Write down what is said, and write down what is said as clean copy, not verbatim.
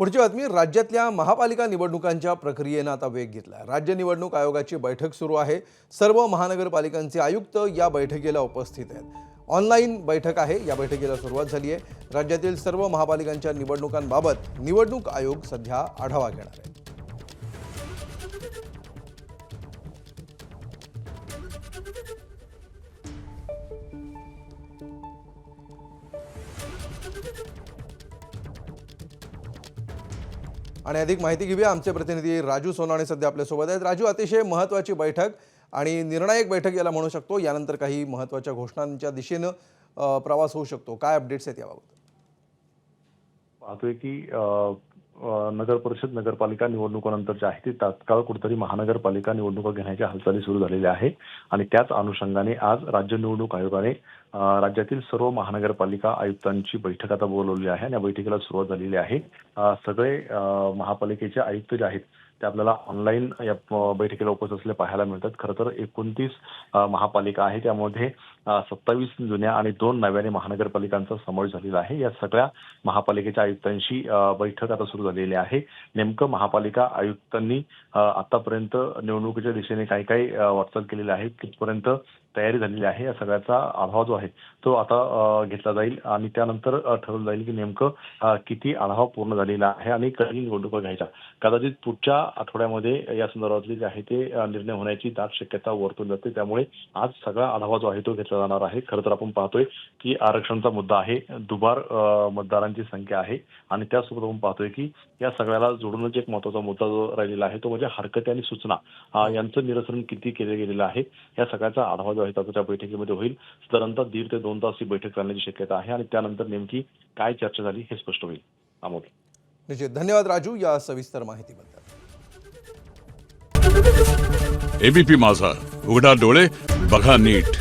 पुढची बातमी राज्यातल्या महापालिका निवडणुकांच्या प्रक्रियेने आता वेग घेतला आहे। राज्य निवडणूक आयोगाची बैठक सुरू आहे। सर्व महानगरपालिकांचे आयुक्त या बैठकीला उपस्थित आहेत। ऑनलाईन बैठक आहे। या बैठकीला सुरुवात झाली आहे। राज्यातील सर्व महापालिकांच्या निवडणुकांबाबत निवडणूक आयोग सध्या आढावा घेणार आहे। आणि अधिक माहिती घेऊया, आमचे प्रतिनिधी राजू सोनाणे सध्या आपल्या सोबत आहेत। राजू, अतिशय महत्त्वाची बैठक आणि निर्णायक बैठक याला म्हणू शकतो। यानंतर काही महत्त्वाच्या घोषणांच्या दिशेने प्रवास होऊ शकतो। काय अपडेट्स आहेत याबाबत? पाहतोय की नगर परिषद नगरपालिका निवडणुकानंतर जे आहे ते तात्काळ कुठेतरी महानगरपालिका निवडणुका घेण्याच्या हालचाली सुरू झालेल्या आहे आणि त्याच अनुषंगाने आज राज्य निवडणूक आयोगाने राज्यातील सर्व महानगरपालिका आयुक्तांची बैठक आता बोलवली आहे आणि या बैठकीला सुरुवात झालेली आहे। सगळे महापालिकेचे आयुक्त जे आहेत ते आपल्याला ऑनलाईन या बैठकीला उपस्थित असलेले पाहायला मिळतात। खरं तर 29 महापालिका आहे, त्यामध्ये 27 जुन्या आणि 2 नव्याने महानगरपालिकांचा समावेश झालेला आहे। या सगळ्या महापालिकेच्या आयुक्तांची बैठक आता सुरू झालेली आहे। नेमकं महापालिका आयुक्तांनी आतापर्यंत निवडणुकीच्या दिशेने काही काही वाटचाल केलेली आहे, कितपर्यंत तयारी झालेली आहे, या सगळ्याचा आढावा जो आहे तो आता घेतला जाईल आणि त्यानंतर ठरवलं जाईल की नेमकं किती आढावा पूर्ण झालेला आहे आणि कधी निवडणुका घ्यायच्या। कदाचित पुढच्या आठवड्यामध्ये या संदर्भातले जे आहे ते निर्णय होण्याची दाट शक्यता वर्तवली जाते। त्यामुळे आज सगळा आढावा जो आहे तो घेतला जाणार आहे। खरं तर आपण पाहतोय की आरक्षणाचा मुद्दा आहे, दुबार मतदारांची संख्या आहे आणि त्यासोबत आपण पाहतोय की या सगळ्याला जोडूनच एक महत्त्वाचा मुद्दा जो राहिलेला आहे तो म्हणजे हरकती आणि सूचना यांचं निरसन किती केले गेलेलं आहे। या सगळ्याचा आढावा जो आहे तो त्या बैठकीमध्ये होईल। साधारणतः 1.5 ते 2 तास ही बैठक चालण्याची शक्यता आहे आणि त्यानंतर नेमकी काय चर्चा झाली हे स्पष्ट होईल। अमोल, निश्चित धन्यवाद राजू या सविस्तर माहितीबद्दल। एबीपी माझा, उघडा डोळे बघा नीट।